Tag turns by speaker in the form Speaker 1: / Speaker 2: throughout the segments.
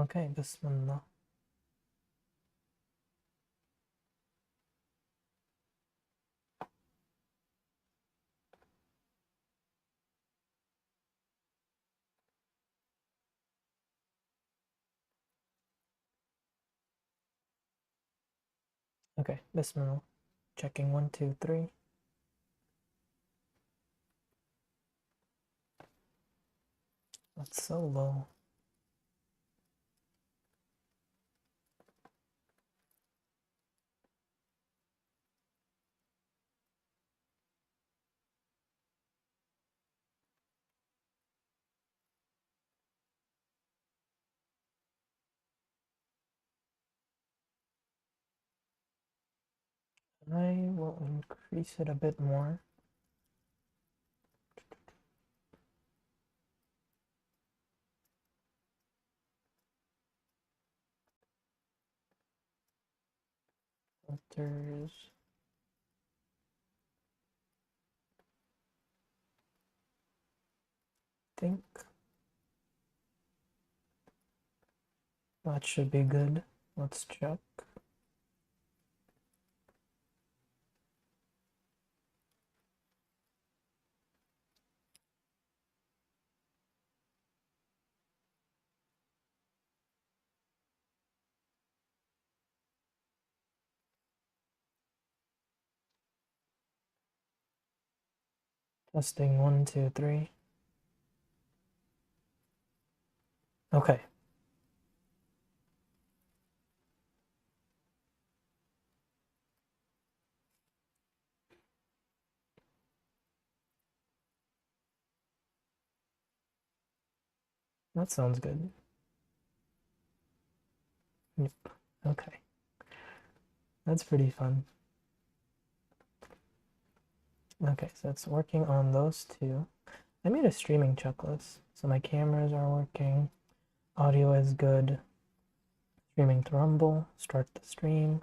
Speaker 1: Okay, Bismillah. Okay, Bismillah. Checking 1, 2, 3. That's so low. I will increase it a bit more. Filters. Think that should be good. Let's check. Testing 1, 2, 3. Okay. That sounds good. Yep. Okay. That's pretty fun. Okay, so it's working on those two. I made a streaming checklist. So my cameras are working. Audio is good. Streaming to Rumble. Start the stream.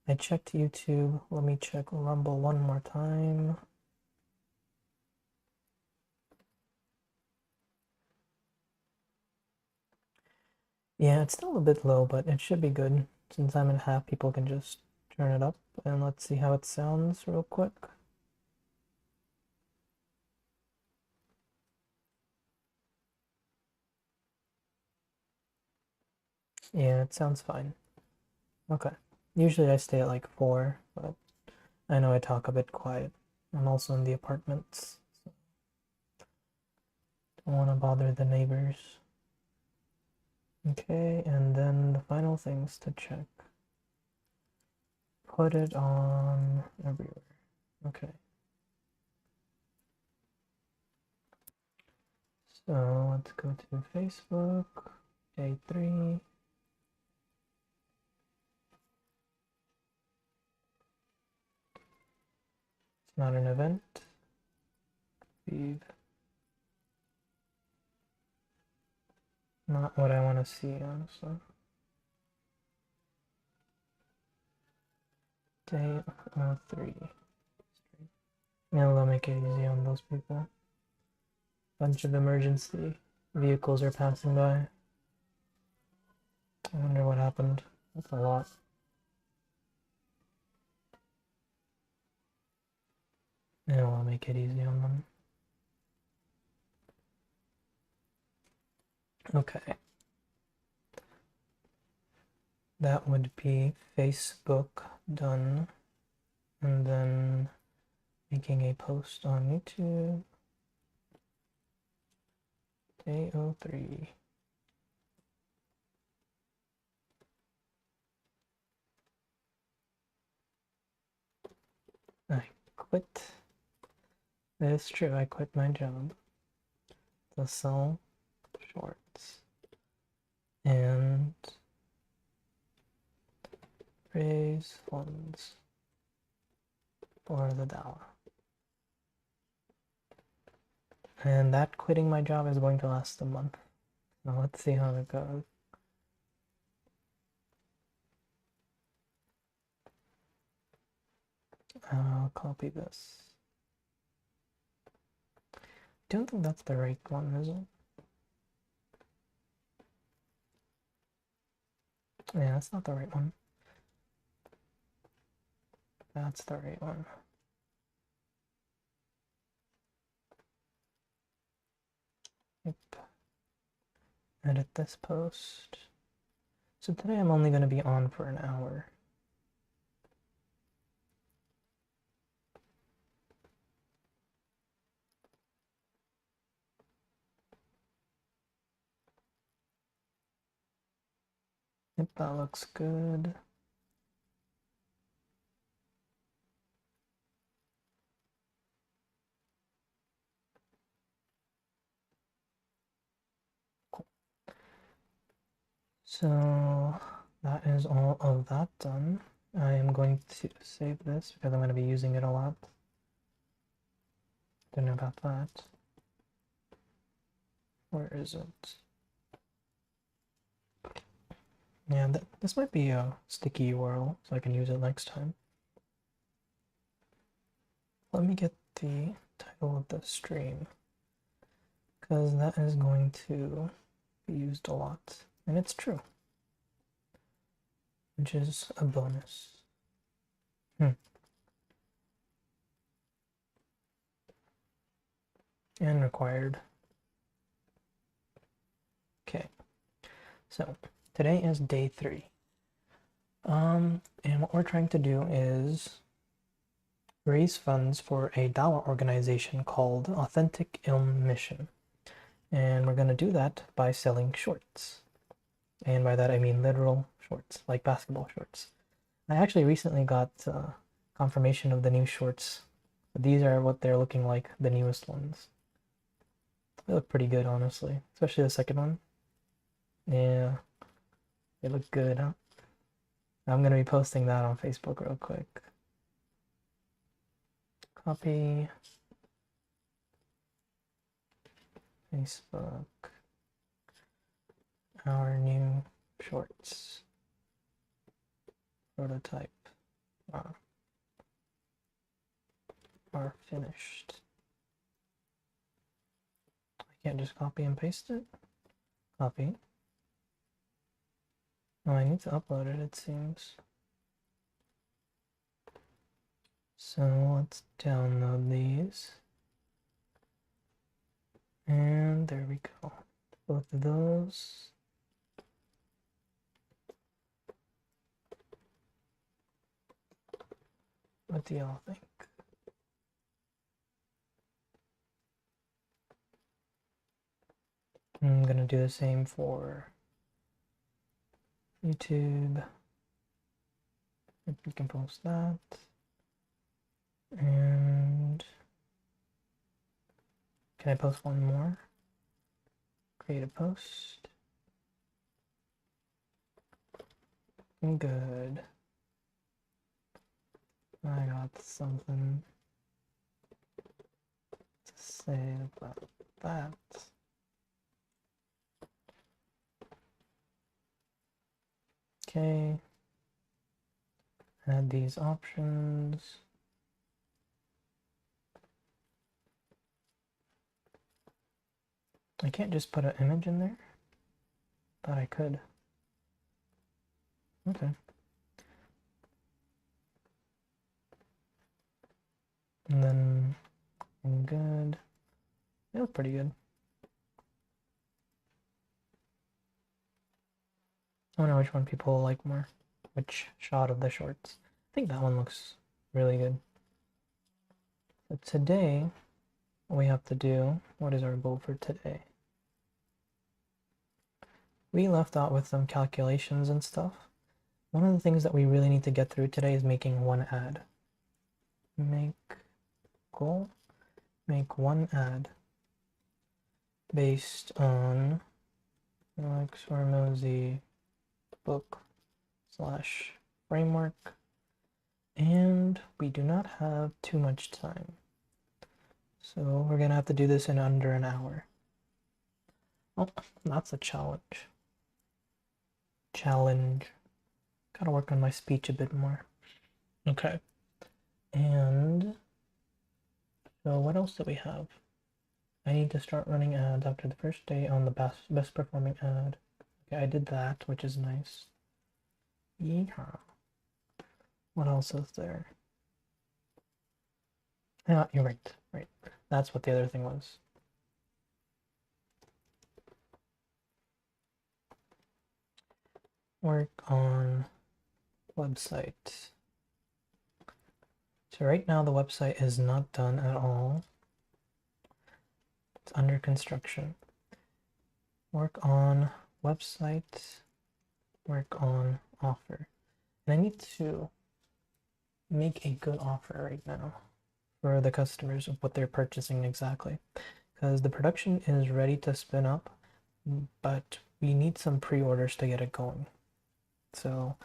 Speaker 1: I checked YouTube. Let me check Rumble one more time. Yeah, it's still a bit low, but it should be good. Since I'm in half, people can just turn it up. And let's see how it sounds real quick. Yeah, it sounds fine. Okay. Usually I stay at like 4, but I know I talk a bit quiet. I'm also in the apartments, so don't want to bother the neighbors. Okay, and then the final things to check. Put it on everywhere. Okay. So let's go to Facebook, day 3. It's not an event. Leave. Not what I want to see, honestly. Day 3. Yeah, they'll make it easy on those people. Bunch of emergency vehicles are passing by. I wonder what happened. That's a lot. Yeah, I'll make it easy on them. Okay. That would be Facebook done. And then making a post on YouTube. Day 3. I quit. That is true, I quit my job to sell shorts and raise funds for the Dawah. And that quitting my job is going to last a month. Now let's see how it goes. I'll copy this. Don't think that's the right one, is it? Yeah, that's not the right one. That's the right one. Yep. Edit this post. So today I'm only going to be on for an hour. Yep, that looks good. Cool. So that is all of that done. I am going to save this because I'm going to be using it a lot. Don't know about that. Where is it? Yeah, this might be a sticky URL, so I can use it next time. Let me get the title of the stream, because that is going to be used a lot, and it's true, which is a bonus. And required. Okay, so today is day 3. And what we're trying to do is raise funds for a Dawa organization called Authentic Ilm Mission. And we're going to do that by selling shorts. And by that I mean literal shorts, like basketball shorts. I actually recently got confirmation of the new shorts. These are what they're looking like, the newest ones. They look pretty good, honestly, especially the second one. Yeah, they look good, huh? I'm gonna be posting that on Facebook real quick. Copy. Facebook. Our new shorts. Prototype. Are finished. I can't just copy and paste it. Copy. Oh, I need to upload it, it seems. So let's download these. And there we go. Both of those. What do y'all think? I'm gonna do the same for YouTube. If we can post that. And can I post one more? Create a post. Good. I got something to say about that. Okay. Add these options. I can't just put an image in there. Thought I could. Okay. And then I'm good. They look pretty good. I don't know which one people like more. Which shot of the shorts. I think that one looks really good. So today, we have to do, what is our goal for today? We left out with some calculations and stuff. One of the things that we really need to get through today is making one ad. Make one ad based on Alex Hormozy book / framework, and we do not have too much time, so we're gonna have to do this in under an hour. Oh, that's a challenge. Gotta work on my speech a bit more. Okay, and so what else do we have? I need to start running ads after the first day on the best performing ad. Okay, I did that, which is nice. Yeehaw. What else is there? Yeah, you're right. Right. That's what the other thing was. Work on website. So right now the website is not done at all. It's under construction. Work on website. Work on offer. And I need to make a good offer right now for the customers of what they're purchasing exactly. Because the production is ready to spin up, but we need some pre-orders to get it going. So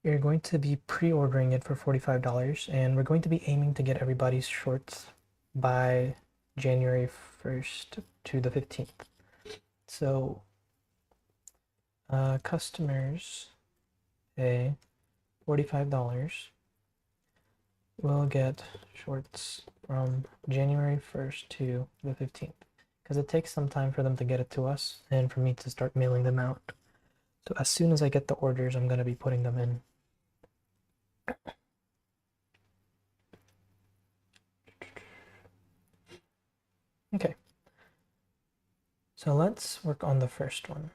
Speaker 1: we're going to be pre-ordering it for $45, and we're going to be aiming to get everybody's shorts by January 1st to the 15th. So customers pay $45 will get shorts from January 1st to the 15th, because it takes some time for them to get it to us and for me to start mailing them out. So as soon as I get the orders, I'm going to be putting them in. Okay, so let's work on the first one.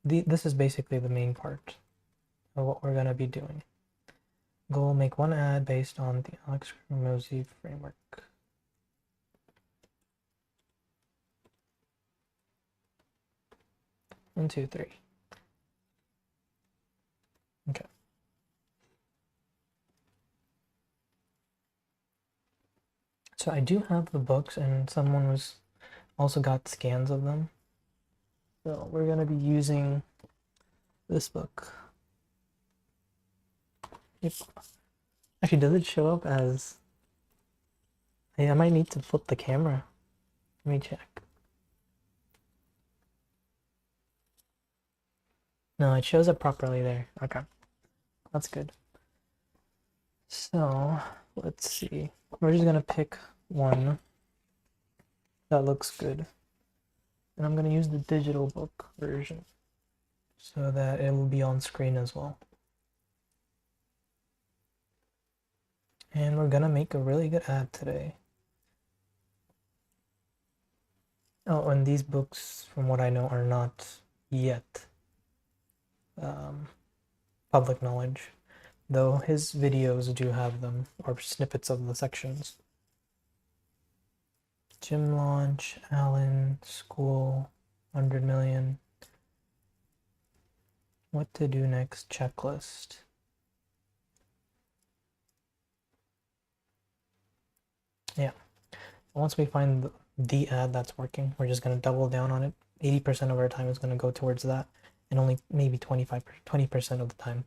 Speaker 1: This is basically the main part of what we're going to be doing. Goal, make one ad based on the Alex Hormozi framework. One, two, three. Okay. So I do have the books, and someone was also got scans of them. So we're going to be using this book. Yep. Actually, does it show up as... Hey, I might need to flip the camera. Let me check. No, it shows up properly there. Okay. That's good. So, let's see. We're just going to pick one that looks good. And I'm going to use the digital book version so that it will be on screen as well. And we're going to make a really good ad today. Oh, and these books, from what I know, are not yet public knowledge, though his videos do have them, or snippets of the sections. Gym launch, Allen, school, 100 million. What to do next, checklist. Yeah, once we find the ad that's working, we're just going to double down on it. 80% of our time is going to go towards that, and only maybe 20% of the time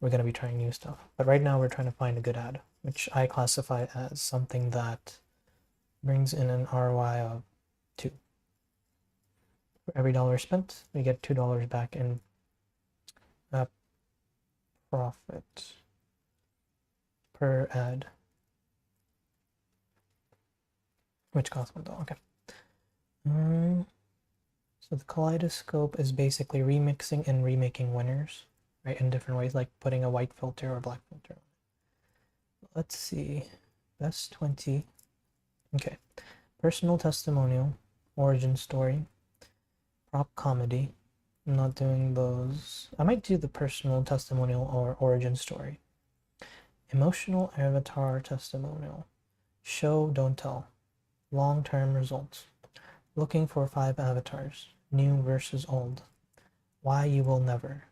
Speaker 1: we're going to be trying new stuff. But right now we're trying to find a good ad, which I classify as something that brings in an ROI of 2. For every dollar spent, we get $2 back in profit per ad, which costs $1. Okay. So the kaleidoscope is basically remixing and remaking winners, right, in different ways, like putting a white filter or black filter. Let's see. Best 20. Okay. Personal testimonial, origin story, prop comedy. I'm not doing those. I might do the personal testimonial or origin story. Emotional avatar testimonial. Show, don't tell. Long-term results. Looking for 5 avatars. New versus old. Why you will never.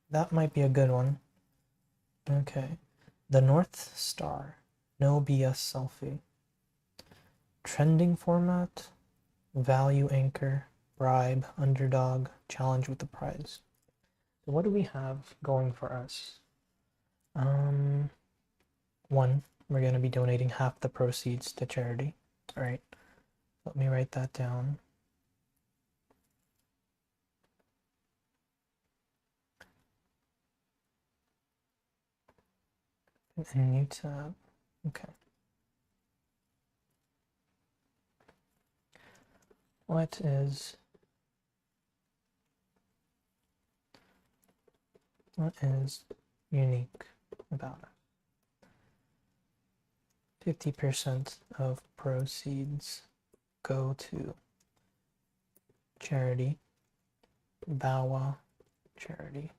Speaker 1: That might be a good one. Okay. The North Star. No BS selfie. Trending format. Value anchor. Bribe. Underdog. Challenge with the prize. So what do we have going for us? One, we're going to be donating half the proceeds to charity. All right. Let me write that down. A new tab. Okay. What is What is unique about it? 50% of proceeds go to charity, Bawa charity.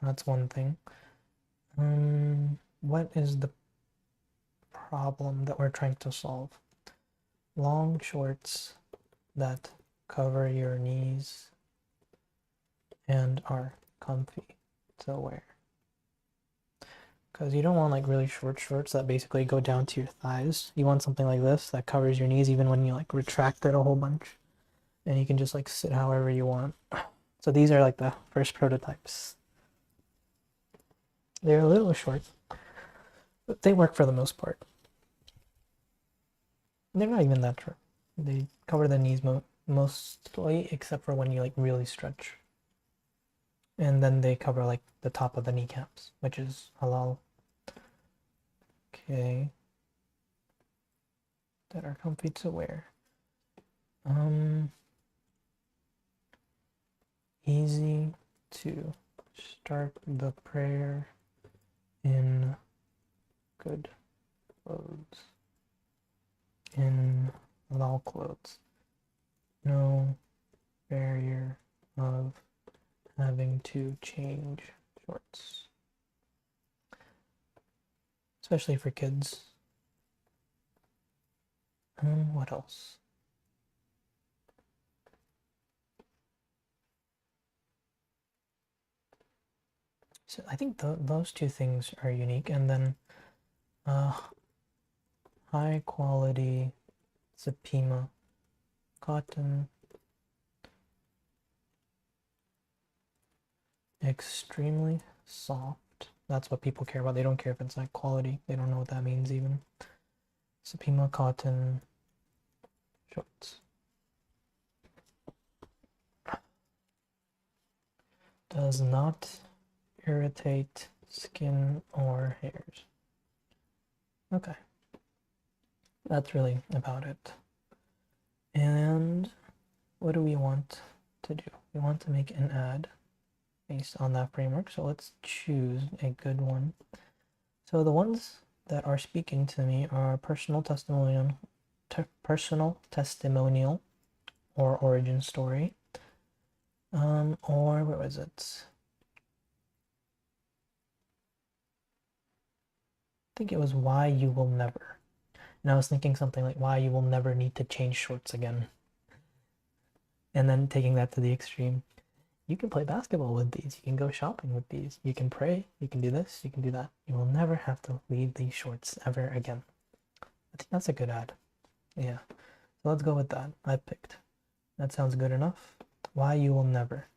Speaker 1: That's one thing. What is the problem that we're trying to solve? Long shorts that cover your knees and are comfy to wear. Because you don't want like really short shorts that basically go down to your thighs. You want something like this that covers your knees even when you like retract it a whole bunch. And you can just like sit however you want. So these are like the first prototypes. They're a little short, but they work for the most part. They're not even that short. They cover the knees mostly, except for when you like really stretch. And then they cover like the top of the kneecaps, which is halal. Okay. That are comfy to wear. Easy to start the prayer in good clothes. In halal clothes. No barrier of having to change shorts. Especially for kids. What else? So I think those two things are unique, and then high quality Sapima cotton, extremely soft. That's what people care about. They don't care if it's like quality. They don't know what that means even. Sapima cotton shorts. Does not irritate skin or hairs. Okay. That's really about it. And what do we want to do? We want to make an ad based on that framework. So let's choose a good one. So the ones that are speaking to me are personal testimonial or origin story. Or where was it? I think it was why you will never. And I was thinking something like why you will never need to change shorts again. And then taking that to the extreme. You can play basketball with these. You can go shopping with these. You can pray. You can do this. You can do that. You will never have to leave these shorts ever again. I think that's a good ad. Yeah. So let's go with that. I picked. That sounds good enough. Why you will never.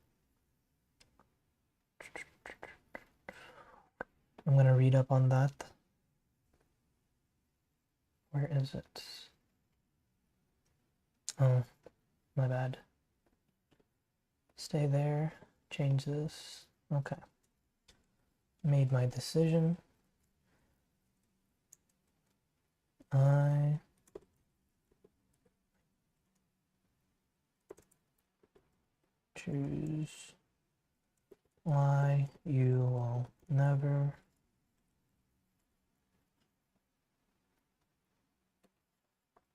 Speaker 1: I'm going to read up on that. Where is it? Oh, my bad. Stay there. Change this. Okay. Made my decision. I choose why you will never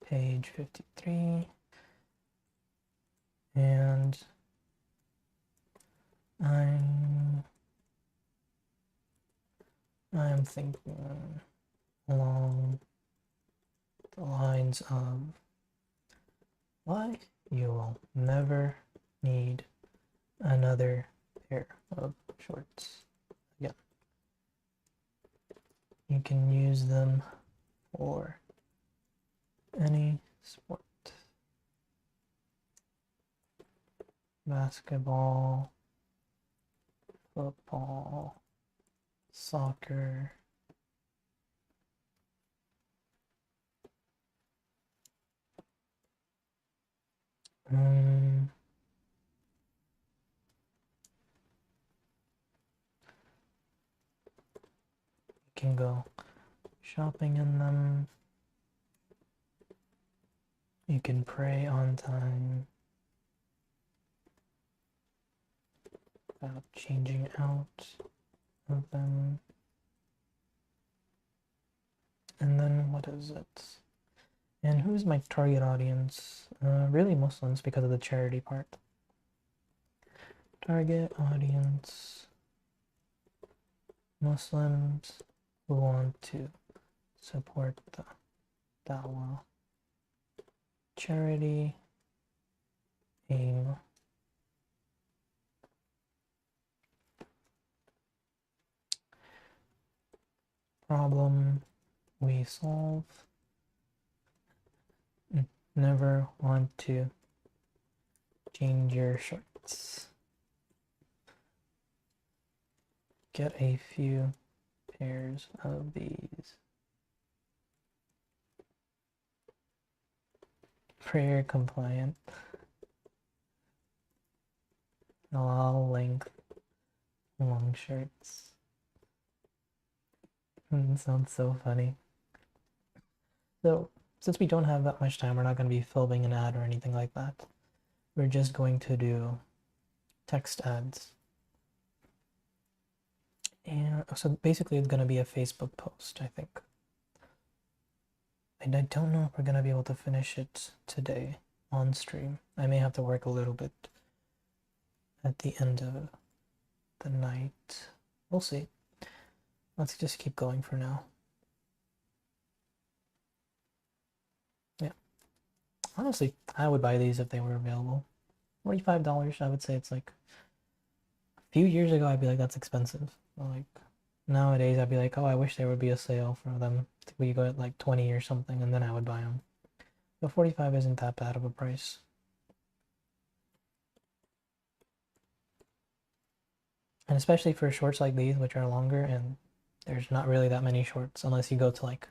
Speaker 1: page 53 and I'm thinking along the lines of why you will never need another pair of shorts again. You can use them for any sport. Basketball, football, soccer. You can go shopping in them. You can pray on time. about changing out of them. And then what is it? And who's my target audience? Really Muslims because of the charity part. Target audience, Muslims who want to support the Dawah charity aim problem we solve. Never want to change your shorts. Get a few pairs of these. Prayer compliant. All length long shirts. Sounds so funny. So since we don't have that much time, we're not going to be filming an ad or anything like that. We're just going to do text ads. And so basically it's going to be a Facebook post, I think. And I don't know if we're going to be able to finish it today on stream. I may have to work a little bit at the end of the night. We'll see. Let's just keep going for now. Yeah. Honestly, I would buy these if they were available. $45, I would say it's like... A few years ago, I'd be like, that's expensive. But like, nowadays, I'd be like, oh, I wish there would be a sale for them. We go at like 20 or something, and then I would buy them. But 45 isn't that bad of a price. And especially for shorts like these, which are longer, and there's not really that many shorts, unless you go to like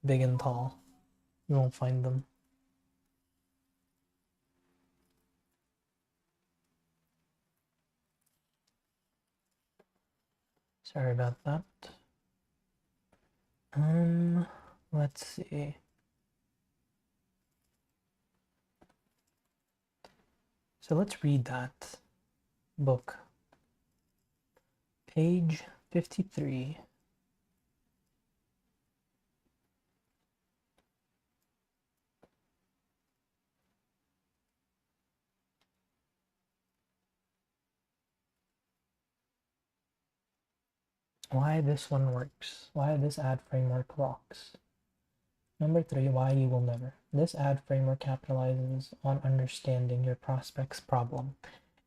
Speaker 1: big and tall. You won't find them. Sorry about that. Let's see. So let's read that book. Page 53. Why this one works. Why this ad framework rocks. Number 3, why you will never. This ad framework capitalizes on understanding your prospect's problem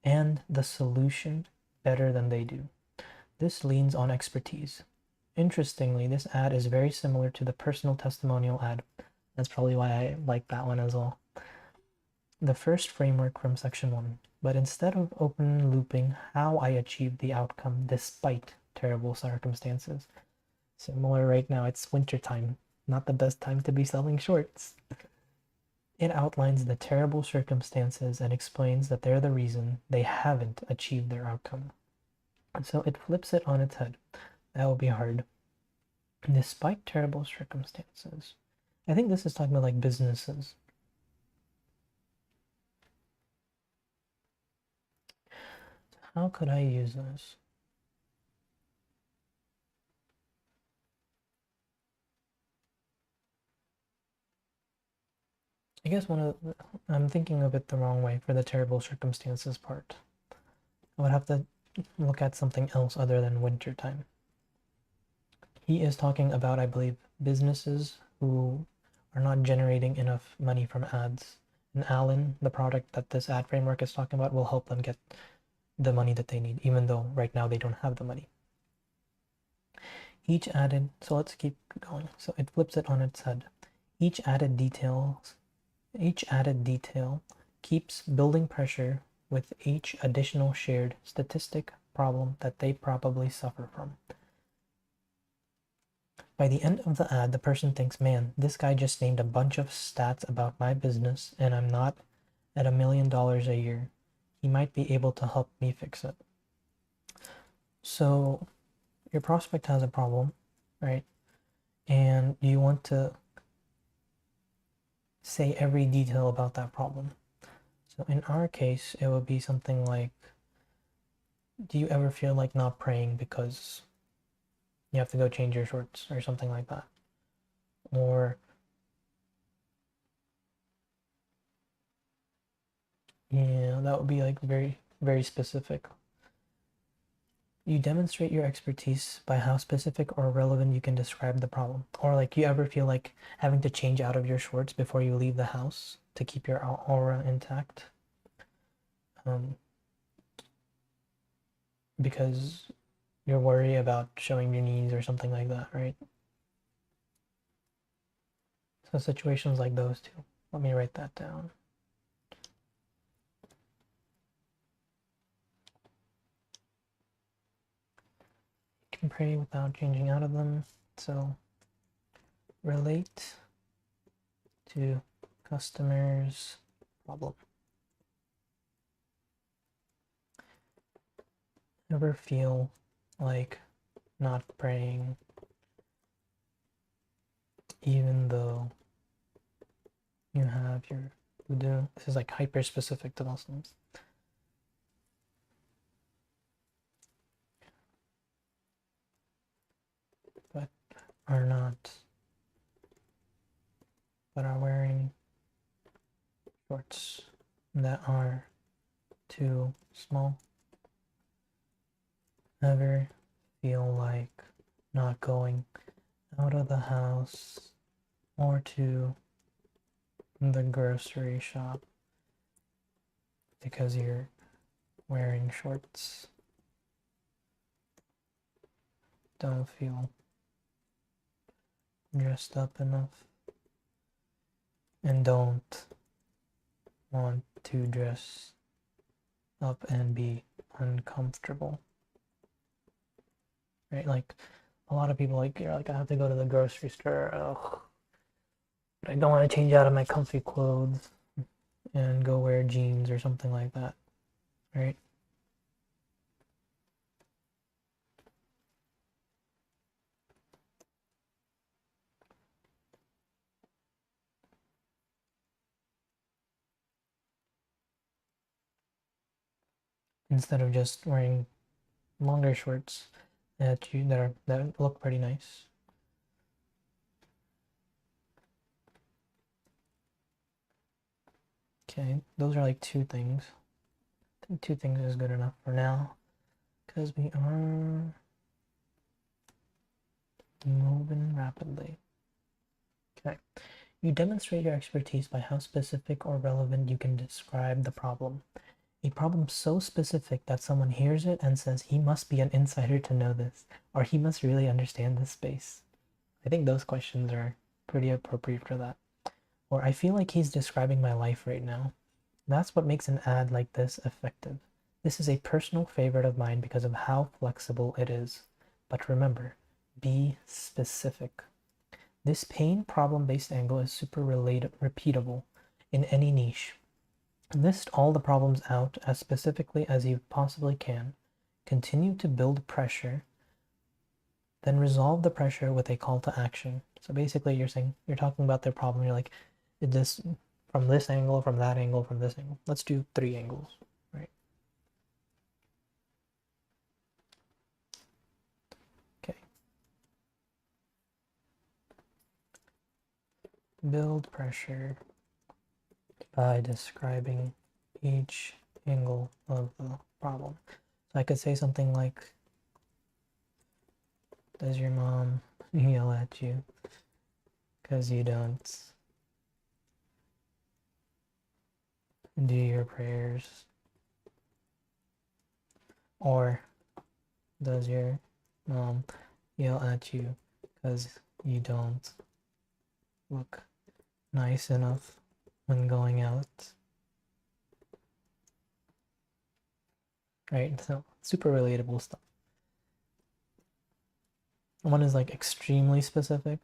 Speaker 1: and the solution better than they do. This leans on expertise. Interestingly, this ad is very similar to the personal testimonial ad. That's probably why I like that one as well. The first framework from section 1, but instead of open looping how I achieved the outcome despite terrible circumstances. Similar right now, it's winter time, not the best time to be selling shorts. It outlines the terrible circumstances and explains that they're the reason they haven't achieved their outcome. So it flips it on its head. That will be hard. Despite terrible circumstances. I think this is talking about like businesses. How could I use this? I guess I'm thinking of it the wrong way for the terrible circumstances part. I would have to look at something else other than winter time. He is talking about, I believe, businesses who are not generating enough money from ads. And Alan, the product that this ad framework is talking about, will help them get the money that they need, even though right now they don't have the money. So let's keep going. So it flips it on its head. Each added detail keeps building pressure with each additional shared statistic problem that they probably suffer from. By the end of the ad, the person thinks, man, this guy just named a bunch of stats about my business and I'm not at $1 million a year. He might be able to help me fix it. So your prospect has a problem, right? And you want to say every detail about that problem. So in our case, it would be something like, do you ever feel like not praying because you have to go change your shorts or something like that? Or yeah, that would be like very, very specific. You demonstrate your expertise by how specific or relevant you can describe the problem. Or like you ever feel like having to change out of your shorts before you leave the house to keep your aura intact? Because you're worried about showing your knees or something like that, right? So situations like those two. Let me write that down. You can pray without changing out of them. So relate to customers' problem. Ever feel like not praying even though you have your wudu? This is like hyper specific to Muslims. But are not, but are wearing shorts that are too small. Ever feel like not going out of the house or to the grocery shop because you're wearing shorts? Don't feel dressed up enough and don't want to dress up and be uncomfortable, right? Like a lot of people, like you're like, I have to go to the grocery store. Ugh, but I don't want to change out of my comfy clothes and go wear jeans or something like that, right? Instead of just wearing longer shorts that look pretty nice. Okay, those are like two things. I think two things is good enough for now because we are moving rapidly. Okay. You demonstrate your expertise by how specific or relevant you can describe the problem. A problem so specific that someone hears it and says he must be an insider to know this, or he must really understand this space. I think those questions are pretty appropriate for that. Or I feel like he's describing my life right now. That's what makes an ad like this effective. This is a personal favorite of mine because of how flexible it is. But remember, be specific. This pain problem-based angle is super repeatable in any niche. List all the problems out as specifically as you possibly can. Continue to build pressure, then resolve the pressure with a call to action. So basically you're talking about their problem. You're like, this from this angle, from that angle, from this angle. Let's do 3 angles, right? Okay. Build pressure by describing each angle of the problem. So I could say something like, does your mom yell at you because you don't do your prayers? Or does your mom yell at you because you don't look nice enough when going out? Right? So super relatable stuff. One is like extremely specific,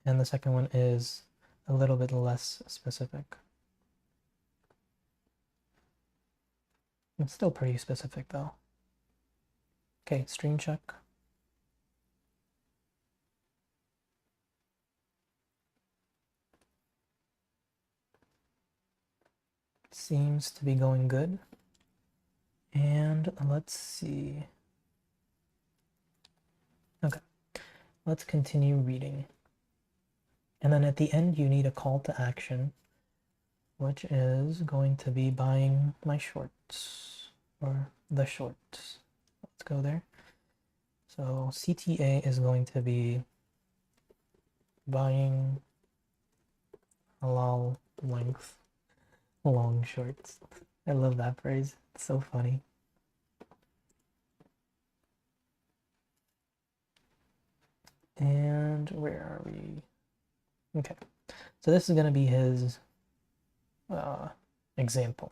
Speaker 1: and the second one is a little bit less specific. It's still pretty specific though. Okay, stream check. Seems to be going good. And let's see. Okay, let's continue reading. And then at the end, you need a call to action, which is going to be buying my shorts, or the shorts. Let's go there. So CTA is going to be buying halal length long shorts. I love that phrase. It's so funny. And where are we? Okay. So this is going to be his example.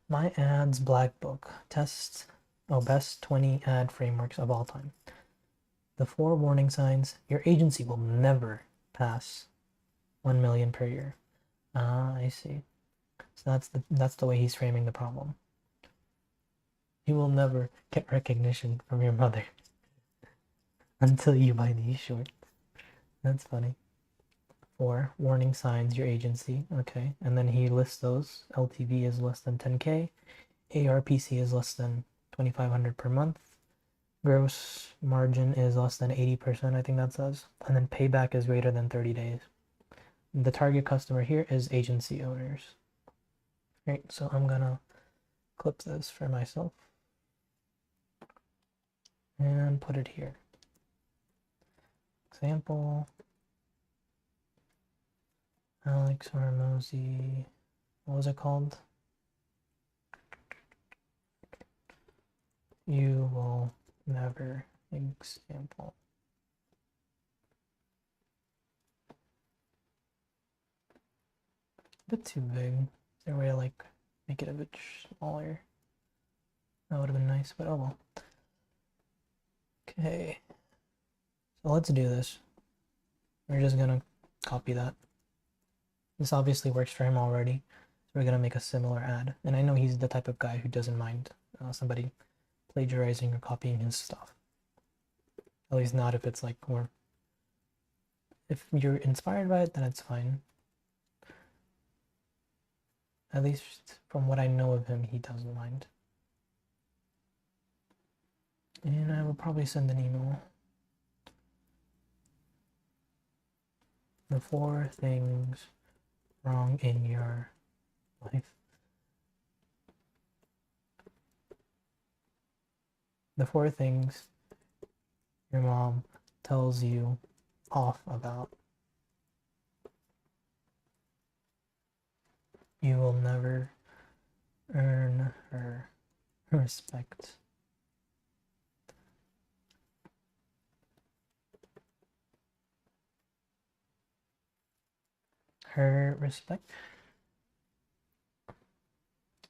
Speaker 1: My ads black book tests best 20 ad frameworks of all time. The 4 warning signs: your agency will never pass 1 million per year. Ah, I see. So that's the way he's framing the problem. You will never get recognition from your mother until you buy these shorts. That's funny. 4 warning signs: your agency. Okay, and then he lists those. LTV is less than 10K. ARPC is less than 2,500 per month. Gross margin is less than 80%, I think that says. And then payback is greater than 30 days. The target customer here is agency owners. Right, so I'm gonna clip this for myself and put it here. Example, Alex Hormozi, what was it called? You will never example. A bit too big. Is there a way to like make it a bit smaller? That would have been nice, but oh well. Okay, so let's do this. We're just gonna copy that. This obviously works for him already, so we're gonna make a similar ad. And I know he's the type of guy who doesn't mind somebody plagiarizing or copying his stuff. At least not if it's like more. If you're inspired by it, then it's fine. At least from what I know of him, he doesn't mind. And I will probably send an email. The 4 things wrong in your life. The 4 things your mom tells you off about. You will never earn her respect. Her respect?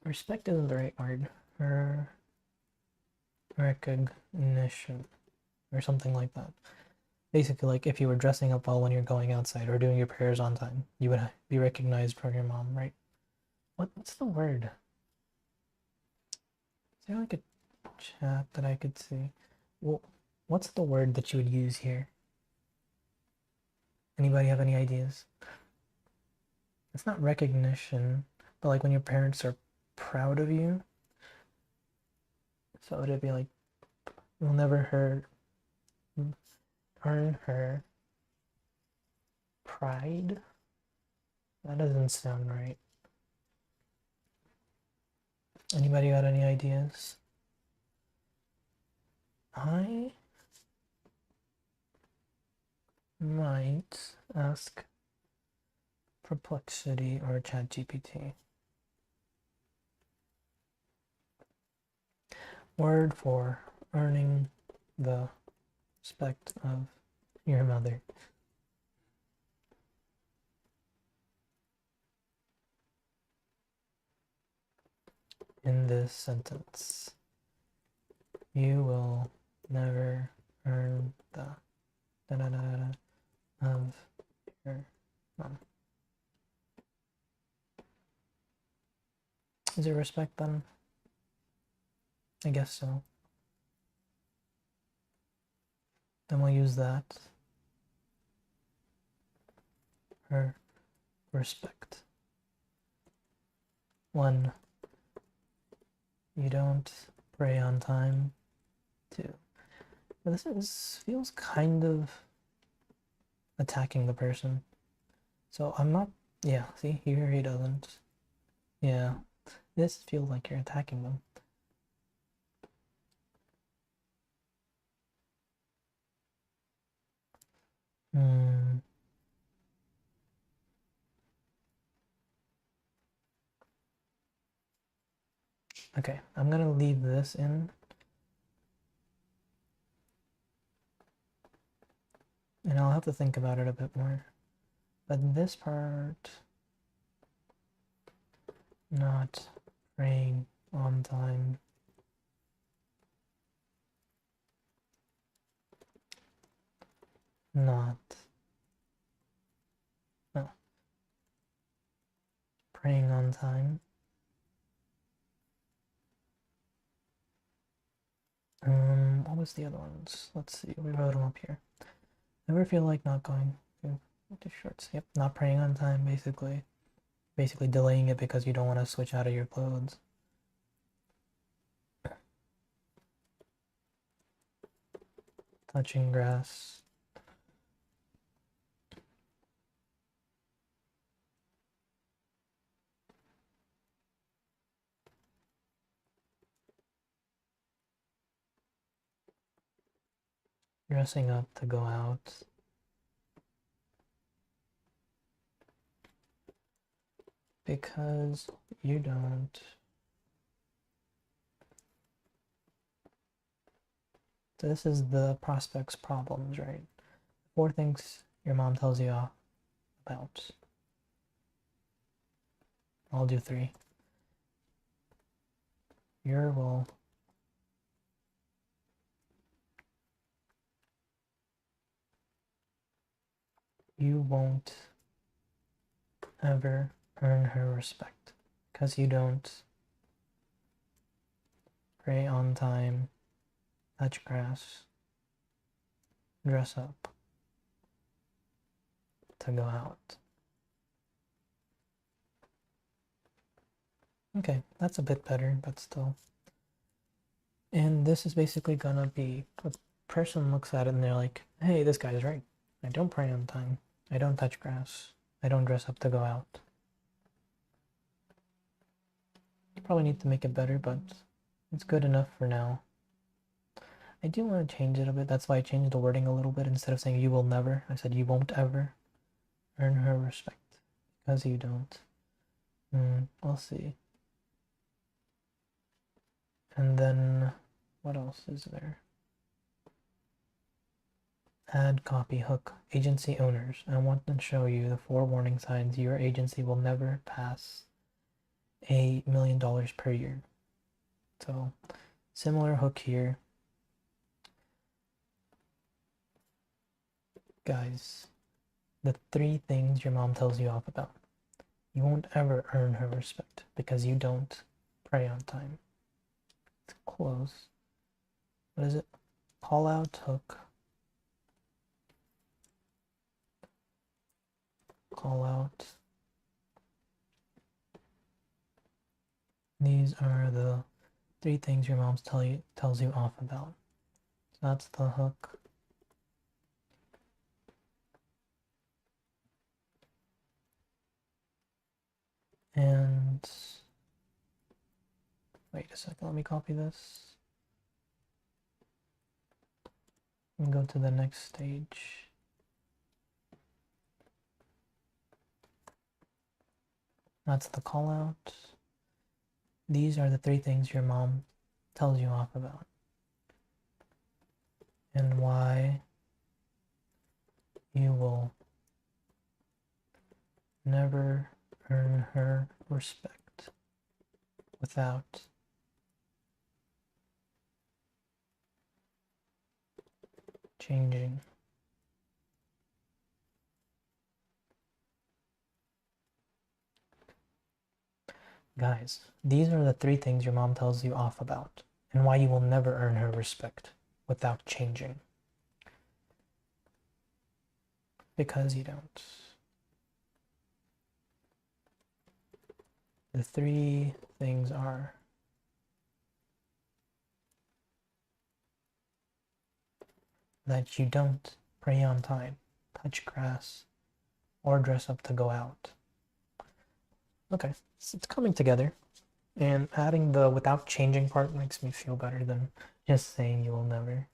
Speaker 1: Respect isn't the right word. Her recognition or something like that. Basically, like if you were dressing up well when you're going outside or doing your prayers on time, you would be recognized from your mom, right? What's the word? Is there like a chat that I could see? Well, what's the word that you would use here? Anybody have any ideas? It's not recognition, but like when your parents are proud of you. So it'd be like, you'll never earn her pride. That doesn't sound right. Anybody got any ideas? I might ask Perplexity or ChatGPT. Word for earning the respect of your mother. In this sentence, you will never earn the of your mom. Is it respect then? I guess so. Then we'll use that. Her respect. 1 You don't pray on time. 2. But this feels kind of attacking the person. So I'm not, yeah, see, here he doesn't. Yeah, this feels like you're attacking them. Okay, I'm gonna leave this in. And I'll have to think about it a bit more. But this part, not praying on time. Not, no, praying on time. What was the other ones? Let's see, we wrote them up here. Never feel like not going to shorts. Yep, not praying on time, basically. Basically delaying it because you don't want to switch out of your clothes. Touching grass. Dressing up to go out. Because you don't. So this is the prospect's problems, right? 4 things your mom tells you about. I'll do 3. You won't ever earn her respect because you don't pray on time, touch grass, dress up to go out. Okay, that's a bit better, but still. And this is basically gonna be a person looks at it and they're like, hey, this guy's right. I don't pray on time. I don't touch grass. I don't dress up to go out. You probably need to make it better, but it's good enough for now. I do want to change it a bit. That's why I changed the wording a little bit. Instead of saying you will never, I said you won't ever earn her respect because you don't. I'll see. And then what else is there? Add copy hook. Agency owners. I want to show you the 4 warning signs your agency will never pass $1 million per year. So similar hook here. Guys, the 3 things your mom tells you off about. You won't ever earn her respect because you don't pray on time. It's close. What is it? Call out hook. Call out. These are the 3 things your mom tells you off about. So that's the hook. And wait a second, let me copy this and go to the next stage. That's the call out. These are the 3 things your mom tells you off about and why you will never earn her respect without changing. Guys, these are the 3 things your mom tells you off about and why you will never earn her respect without changing. Because you don't. The 3 things are that you don't pray on time, touch grass, or dress up to go out. Okay, so it's coming together. And adding the without changing part makes me feel better than just saying you will never.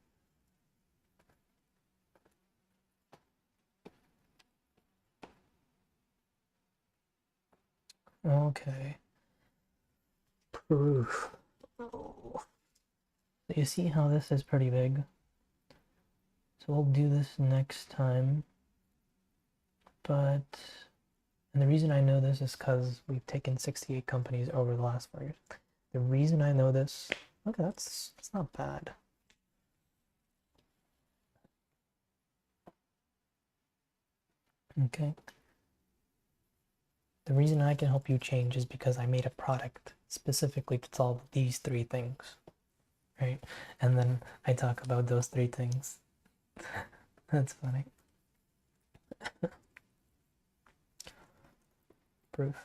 Speaker 1: Okay. Proof. Oh. So you see how this is pretty big? So we'll do this next time. But, and the reason I know this is because we've taken 68 companies over the last 4 years. The reason I know this, okay, that's not bad. Okay. The reason I can help you change is because I made a product specifically to solve these 3 things, right? And then I talk about those 3 things. That's funny. Proof.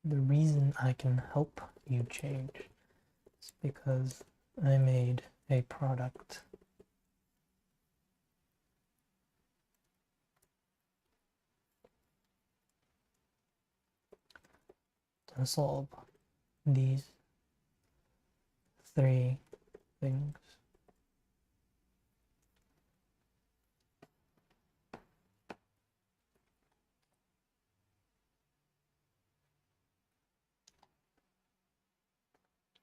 Speaker 1: The reason I can help you change is because I made a product to solve these 3 things.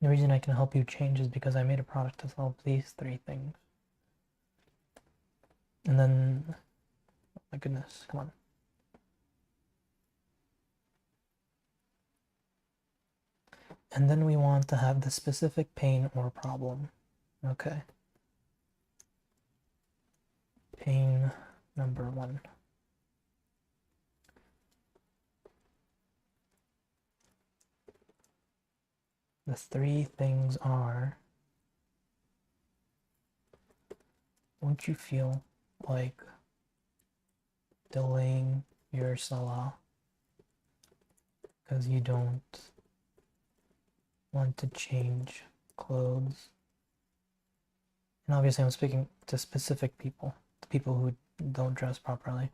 Speaker 1: The reason I can help you change is because I made a product to solve these 3 things. And then, oh my goodness, come on. And then we want to have the specific pain or problem. Okay. Pain number 1. The 3 things are, won't you feel like delaying your salah because you don't want to change clothes? And obviously I'm speaking to specific people, to people who don't dress properly.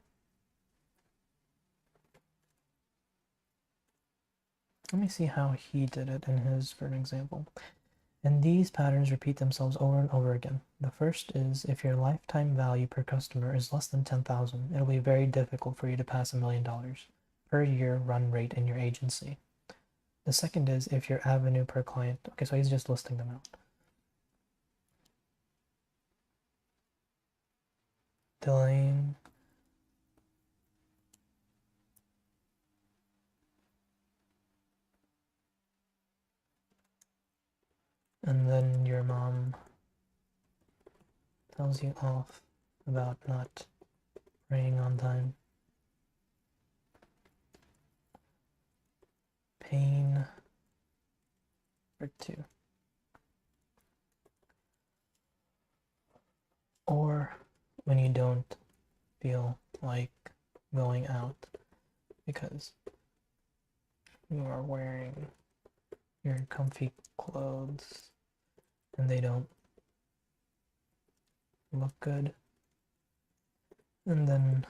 Speaker 1: Let me see how he did it in his, for an example. And these patterns repeat themselves over and over again. The first is if your lifetime value per customer is less than 10,000, it'll be very difficult for you to pass $1 million per year run rate in your agency. The second is if your avenue per client, okay, so he's just listing them out. Delaying. And then your mom tells you off about not praying on time. Pain for 2. Or when you don't feel like going out because you are wearing your comfy clothes and they don't look good. And then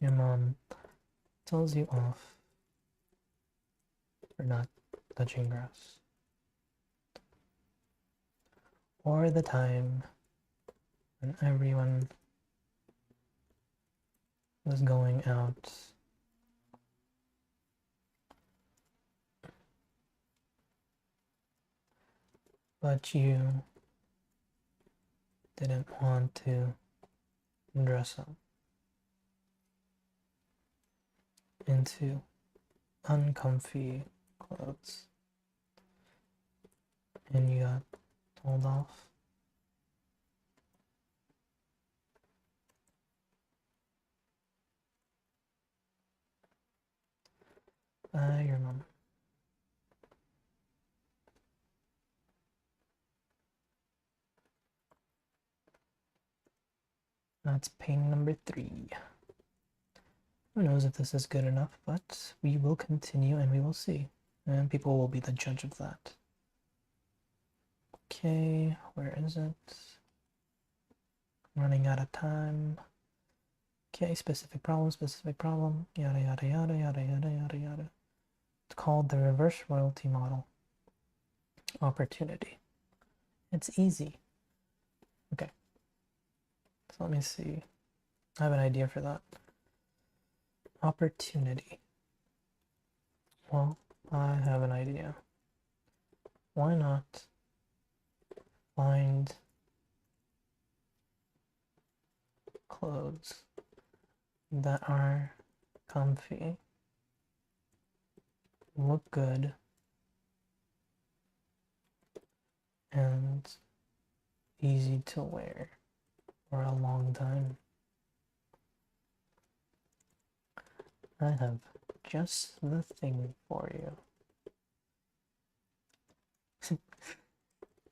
Speaker 1: your mom tells you off for not touching grass. Or the time when everyone was going out but you didn't want to dress up into uncomfy clothes and you got told off. By your mom. That's pain number 3. Who knows if this is good enough, but we will continue and we will see. And people will be the judge of that. Okay, where is it? Running out of time. Okay, specific problem, yada yada yada yada yada yada yada. It's called the reverse royalty model. Opportunity. It's easy. Okay. So let me see. I have an idea for that. Opportunity. Well, I have an idea. Why not find clothes that are comfy, look good, and easy to wear for a long time? I have just the thing for you.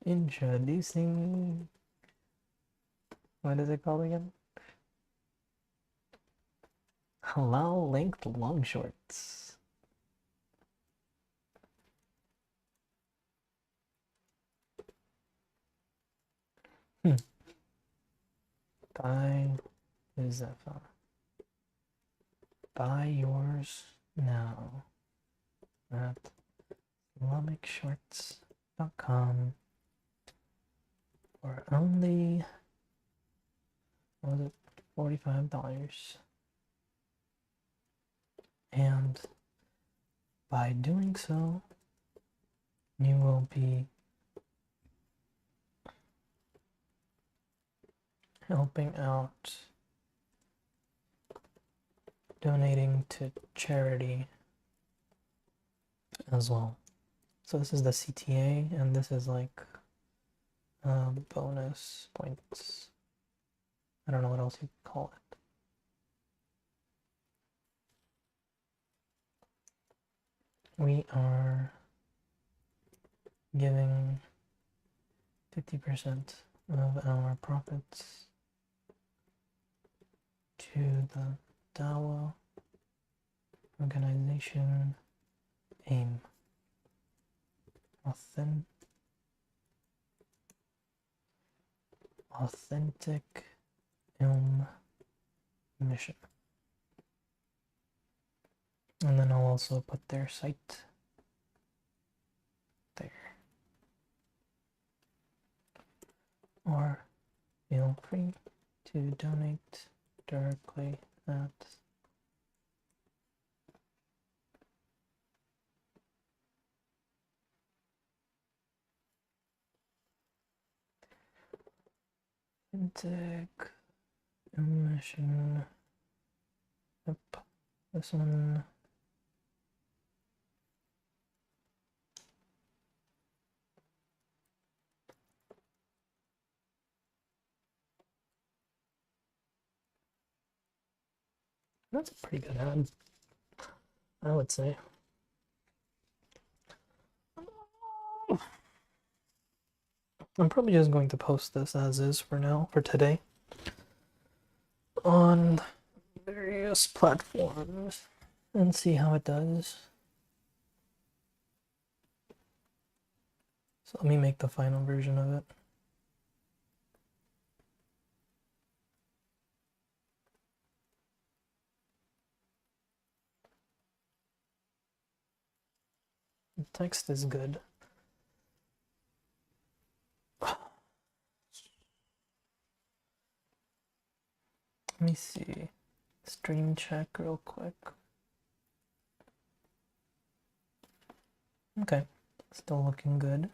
Speaker 1: Introducing, what is it called again? Halal length long shorts. Buy Zephyr. Buy yours now at IslamicShorts.com for only, what was it, $45. And by doing so, you will be helping out, donating to charity as well. So this is the CTA, and this is like bonus points. I don't know what else you call it. We are giving 50% of our profits to the Dawa organization AIM, Authentic Ilm Mission. And then I'll also put their site there. Or feel free to donate directly at Authentic Ilm Mission. Yep, this one. That's a pretty good ad, I would say. I'm probably just going to post this as is for now, for today, on various platforms and see how it does. So let me make the final version of it. The text is good. Let me see. Stream check real quick. Okay, still looking good.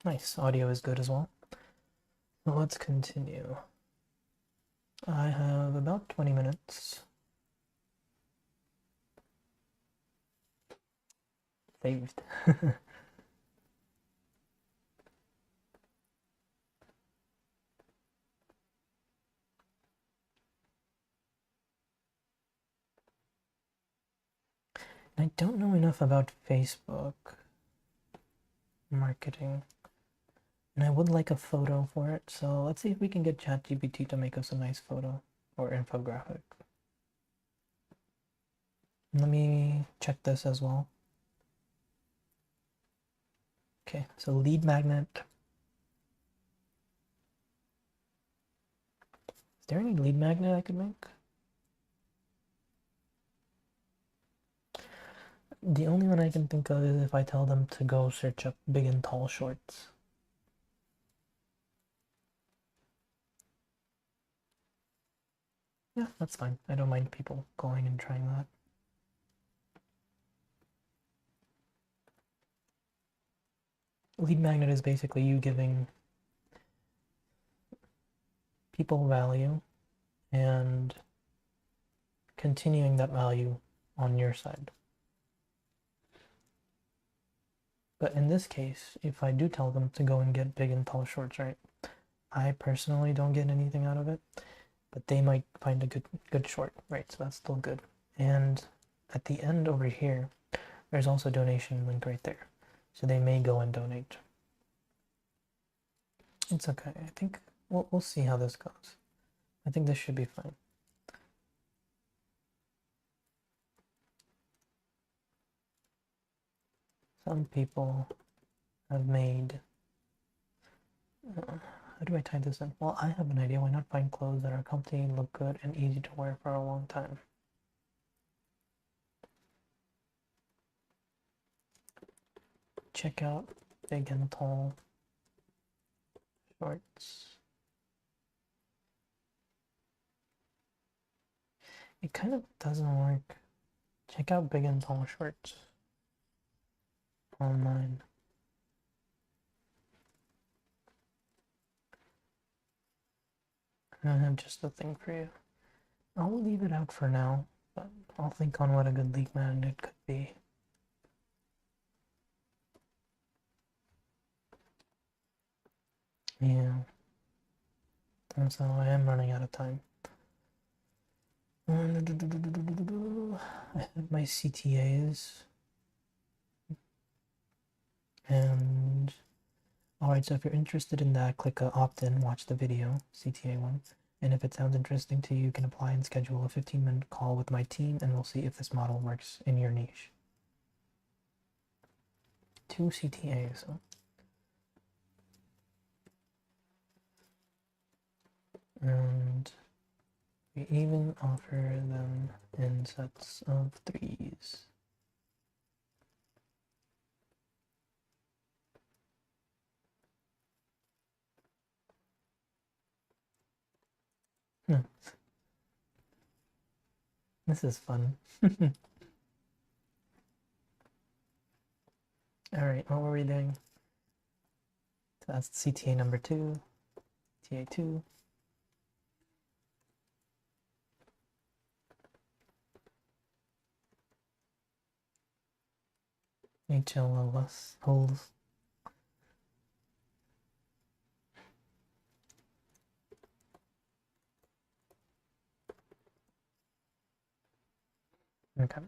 Speaker 1: Nice, audio is good as well. So let's continue. I have about 20 minutes. Saved. I don't know enough about Facebook marketing, and I would like a photo for it, so let's see if we can get ChatGPT to make us a nice photo or infographic. Let me check this as well. Okay, so lead magnet. Is there any lead magnet I could make? The only one I can think of is if I tell them to go search up big and tall shorts. Yeah, that's fine. I don't mind people going and trying that. Lead magnet is basically you giving people value and continuing that value on your side. But in this case, if I do tell them to go and get big and tall shorts, right, I personally don't get anything out of it, but they might find a good short, right? So that's still good. And at the end over here, there's also a donation link right there. So they may go and donate. It's okay. I think we'll see how this goes. I think this should be fine. Some people have made... how do I tie this in? Well, I have an idea. Why not find clothes that are comfy, look good, and easy to wear for a long time? Check out big and tall shorts. It kind of doesn't work. Check out big and tall shorts online. I have just the thing for you. I'll leave it out for now, but I'll think on what a good lead magnet could be. Yeah. And so I am running out of time. I have my CTAs. And alright, so if you're interested in that, click opt-in, watch the video, CTA one. And if it sounds interesting to you, you can apply and schedule a 15-minute call with my team, and we'll see if this model works in your niche. 2 CTAs. Huh? And we even offer them in sets of 3s. This is fun. Alright, what were we doing? So that's CTA number 2, CTA 2. HLLS holes. Okay.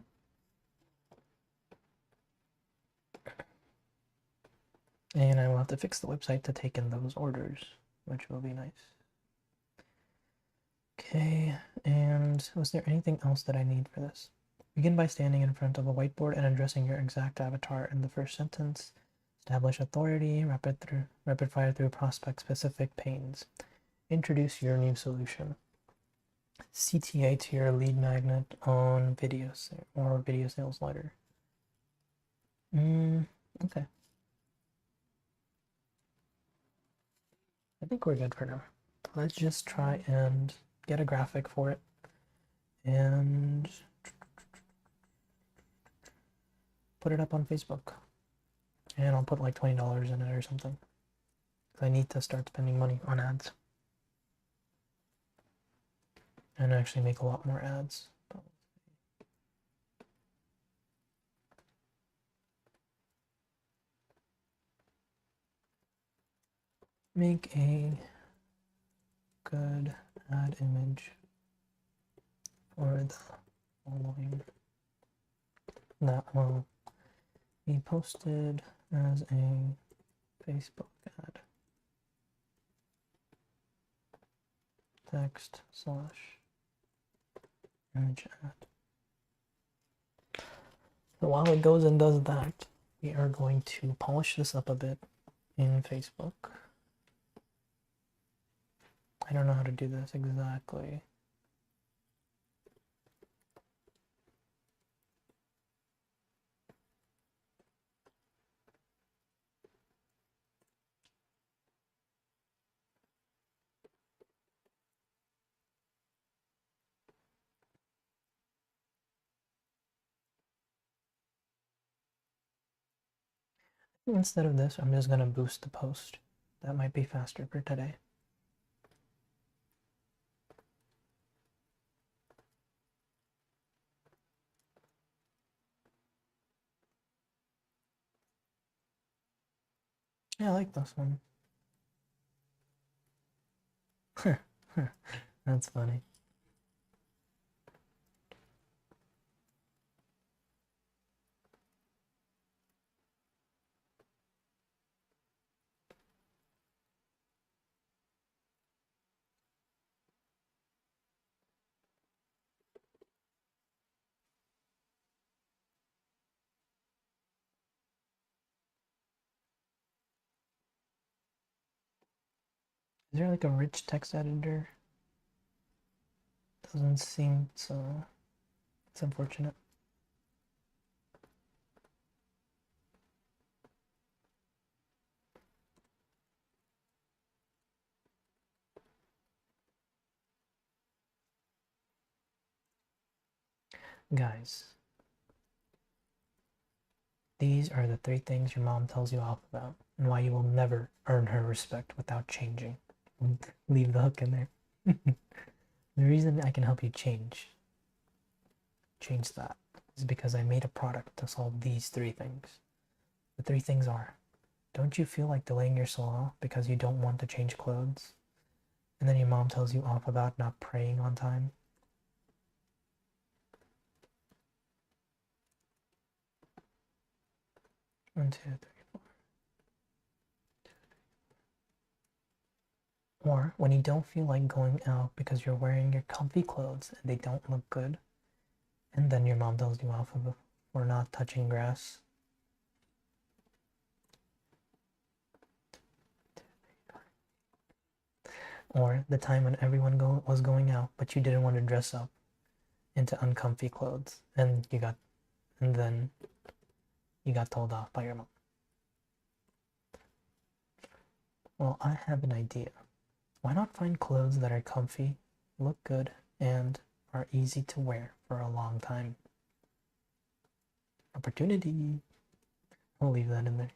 Speaker 1: And I will have to fix the website to take in those orders, which will be nice. Okay, and was there anything else that I need for this? Begin by standing in front of a whiteboard and addressing your exact avatar in the first sentence. Establish authority, rapid fire through prospect specific pains. Introduce your new solution. CTA to your lead magnet on video or video sales letter. Okay. I think we're good for now. Let's just try and get a graphic for it. And put it up on Facebook. And I'll put like $20 in it or something. Because I need to start spending money on ads. And actually make a lot more ads. Make a good ad image for the following that will be posted as a Facebook ad. Text / image ad. So while it goes and does that, we are going to polish this up a bit in Facebook. I don't know how to do this exactly. Instead of this, I'm just going to boost the post. That might be faster for today. Yeah, I like this one. That's funny. Is there like a rich text editor? Doesn't seem so. It's unfortunate. Guys, these are the 3 things your mom tells you off about and why you will never earn her respect without changing. Leave the hook in there. The reason I can help you change that is because I made a product to solve these 3 things. The 3 things are: don't you feel like delaying your soul because you don't want to change clothes? And then your mom tells you off about not praying on time. One, two, three. Or when you don't feel like going out because you're wearing your comfy clothes and they don't look good, and then your mom tells you off for not touching grass. Or the time when everyone was going out, but you didn't want to dress up into uncomfy clothes, and then you got told off by your mom. Well, I have an idea. Why not find clothes that are comfy, look good, and are easy to wear for a long time? Opportunity. I'll leave that in there.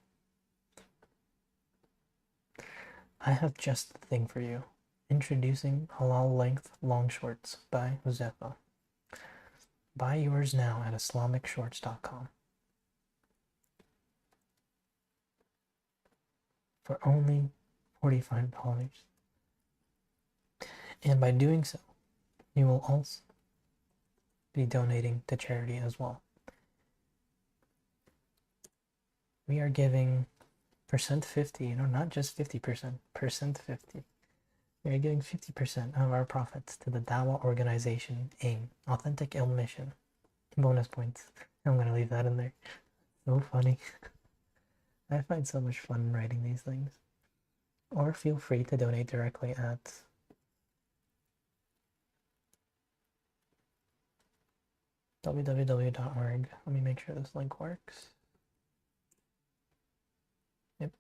Speaker 1: I have just the thing for you. Introducing Halal Length Long Shorts by Zepha. Buy yours now at IslamicShorts.com for only $45. And by doing so, you will also be donating to charity as well. We are giving percent 50, not just 50%, percent 50. We are giving 50% of our profits to the Dawah organization AIM, Authentic Ilm Mission. Bonus points. I'm going to leave that in there. So funny. I find so much fun writing these things. Or feel free to donate directly at www.org. Let me make sure this link works. Yep.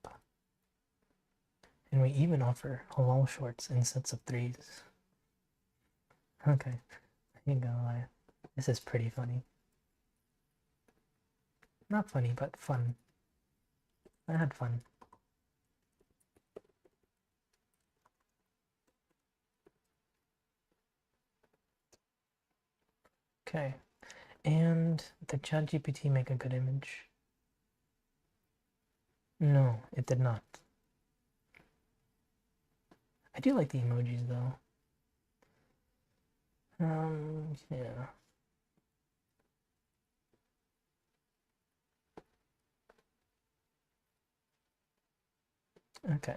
Speaker 1: And we even offer halal shorts in sets of 3s. Okay, I ain't gonna lie. This is pretty funny. Not funny, but fun. I had fun. Okay, and did ChatGPT make a good image? No, it did not. I do like the emojis though. Yeah. Okay.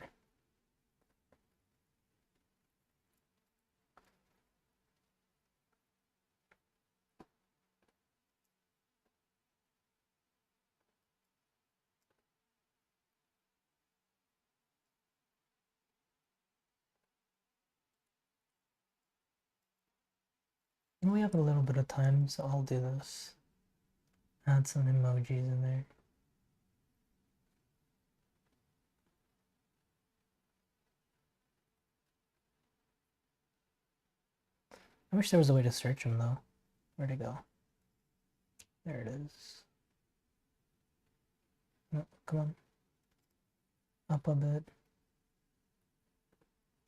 Speaker 1: We have a little bit of time, so I'll do this. Add some emojis in there. I wish there was a way to search them though. Where'd it go? There it is. No, come on. Up a bit.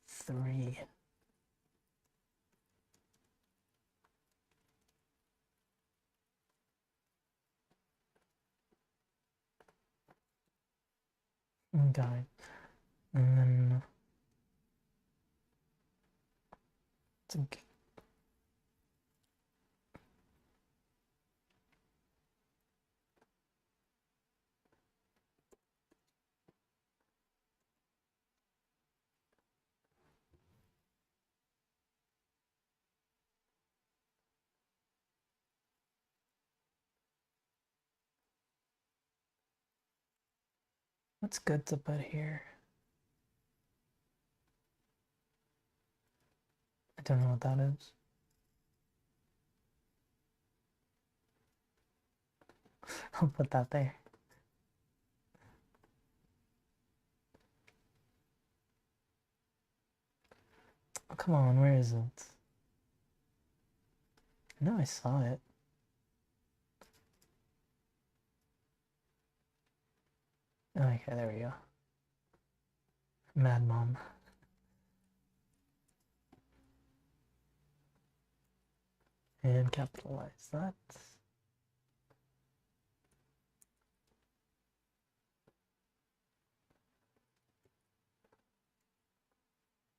Speaker 1: 3. Okay. And then it's okay. What's good to put here? I don't know what that is. I'll put that there. Oh, come on, where is it? I know I saw it. Okay, there we go. Mad Mom. And capitalize that.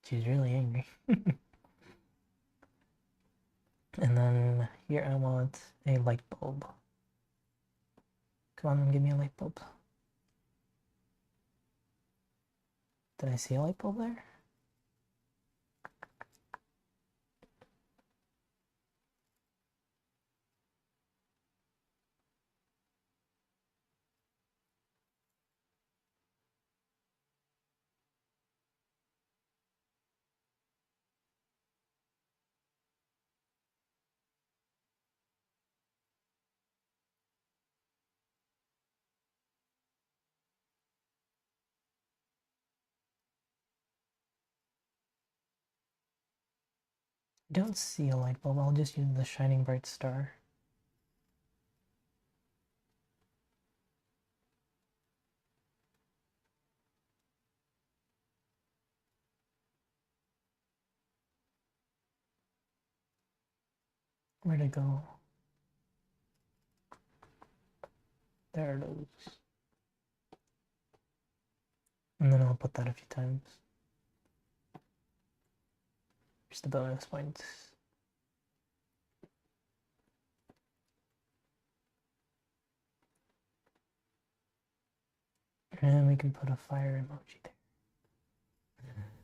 Speaker 1: She's really angry. And then here I want a light bulb. Come on, give me a light bulb. Did I see a light bulb there? I don't see a light bulb. I'll just use the shining bright star. Where'd it go? There it is. And then I'll put that a few times. Just the bonus points. And we can put a fire emoji there.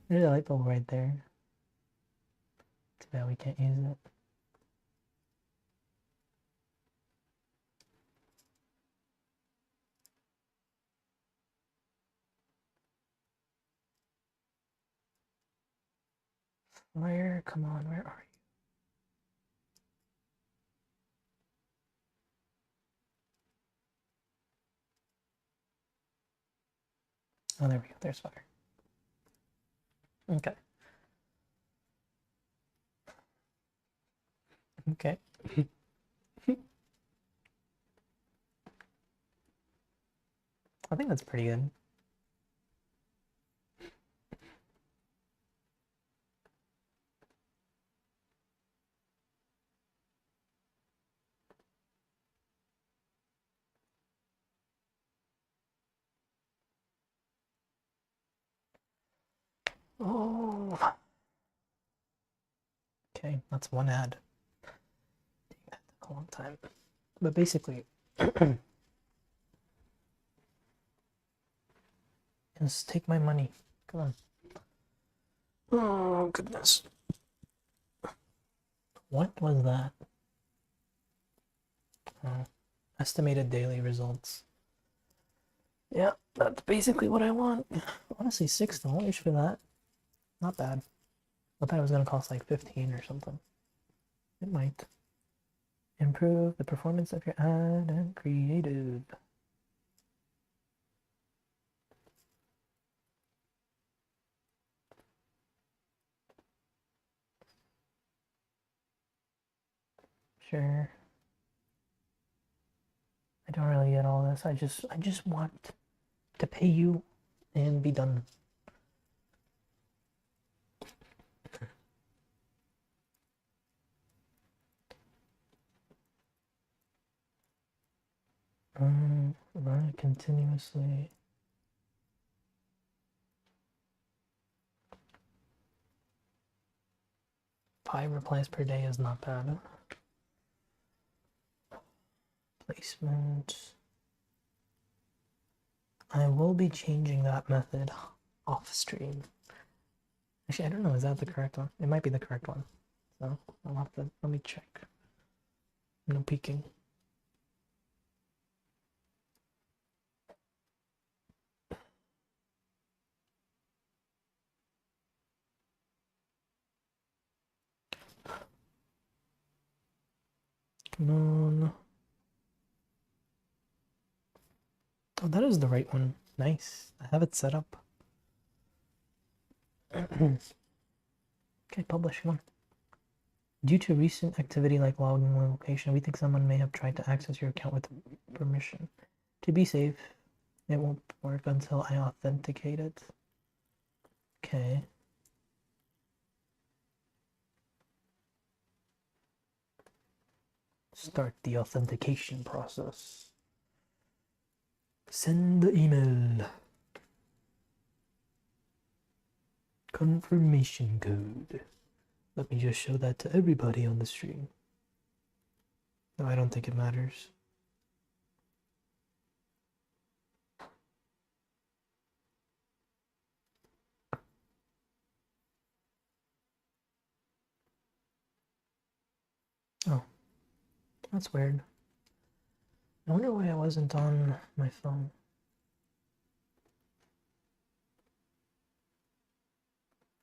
Speaker 1: There's a light bulb right there. Too bad we can't use it. Where? Come on, where are you? Oh, there we go. There's fire. Okay. Okay. I think that's pretty good. Oh. Okay, that's one ad. That took a long time. But basically, just take my money. Come on. Oh, goodness. What was that? Oh, estimated daily results. Yeah, that's basically what I want. Honestly, $6 for that. Not bad. I thought it was gonna cost like 15 or something. It might improve the performance of your ad and creative. Sure. I don't really get all this. I just want to pay you and be done. Run it continuously. Five replies per day is not bad. Placement. I will be changing that method off stream. Actually, I don't know, is that the correct one? It might be the correct one. So I'll have to, let me check. No peeking. Come on. Oh, that is the right one. Nice. I have it set up. Okay, publish one. Due to recent activity like login location, we think someone may have tried to access your account with permission. To be safe, it won't work until I authenticate it. Okay. Start the authentication process. Send the email. Confirmation code. Let me just show that to everybody on the stream. No, I don't think it matters. Oh, that's weird. I wonder why I wasn't on my phone.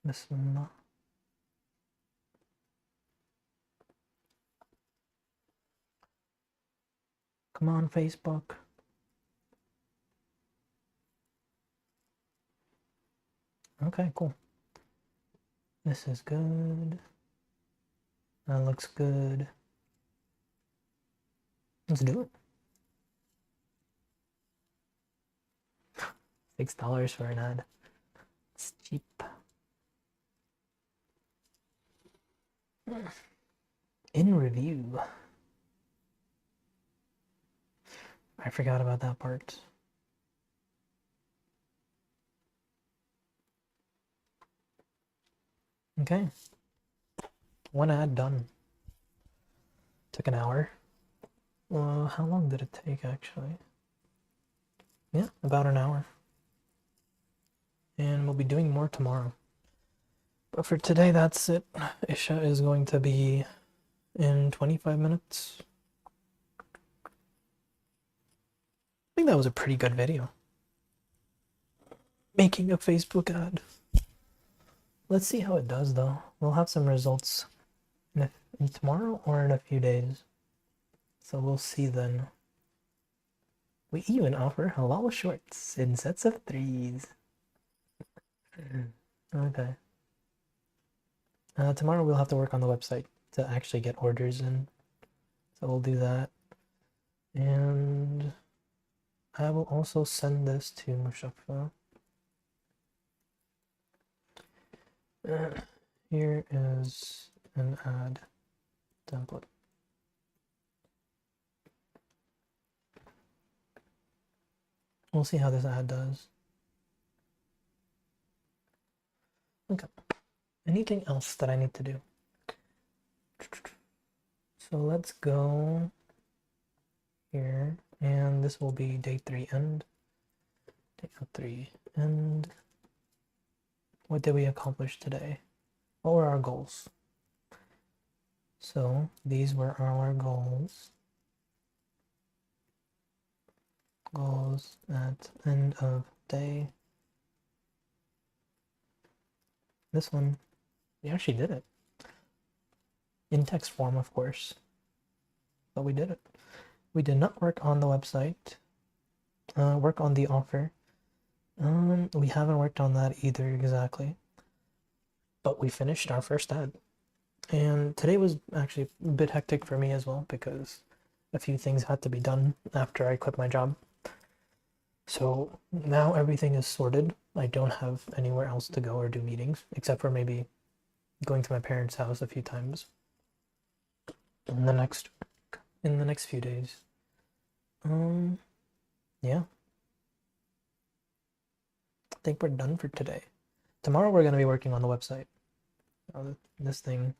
Speaker 1: This one. Come on, Facebook. Okay, cool. This is good. That looks good. Let's do it. $6 for an ad. It's cheap. In review. I forgot about that part. Okay. One ad done. Took an hour. How long did it take actually? Yeah, about an hour. And we'll be doing more tomorrow. But for today, that's it. Isha is going to be in 25 minutes. I think that was a pretty good video. Making a Facebook ad. Let's see how it does though. We'll have some results in tomorrow or in a few days. So we'll see then. We even offer halal shorts in sets of 3s. Okay. Tomorrow we'll have to work on the website to actually get orders in. So we'll do that. And I will also send this to Mushaffa. Here is an ad template. We'll see how this ad does. Okay. Anything else that I need to do? So let's go here, and this will be day 3 end. Day 3 end. What did we accomplish today? What were our goals? So these were our goals. Goals at end of day. This one, we actually did it. in text form, of course. But we did it. We did not work on the website. Work on the offer. We haven't worked on that either exactly. But we finished our first ad. And today was actually a bit hectic for me as well because a few things had to be done after I quit my job. So now everything is sorted. I don't have anywhere else to go or do meetings, except for maybe going to my parents' house a few times in the next few days. Yeah. I think we're done for today. Tomorrow we're gonna be working on the website. Oh, this thing,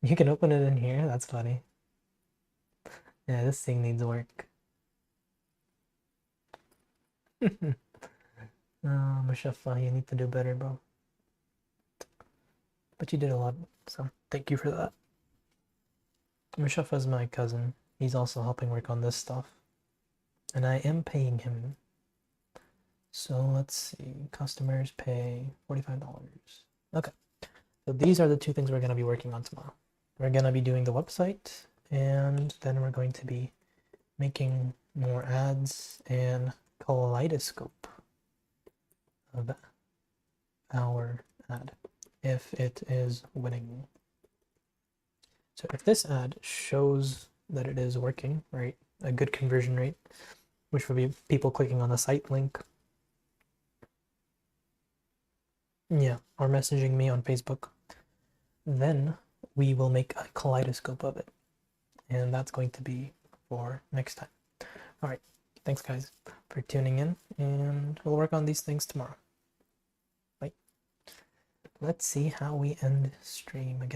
Speaker 1: you can open it in here. That's funny. Yeah, this thing needs work. Oh, Mushafa, you need to do better, bro. But you did a lot, so thank you for that. Mushafa's my cousin. He's also helping work on this stuff. And I am paying him. So let's see. Customers pay $45. Okay. So these are the two things we're going to be working on tomorrow. We're going to be doing the website, and then we're going to be making more ads and kaleidoscope of our ad if it is winning. So if this ad shows that it is working, right, a good conversion rate, which would be people clicking on the site link, yeah, or messaging me on Facebook, then we will make a kaleidoscope of it. And that's going to be for next time. All right. Thanks, guys, for tuning in, and we'll work on these things tomorrow. Bye. Let's see how we end stream again.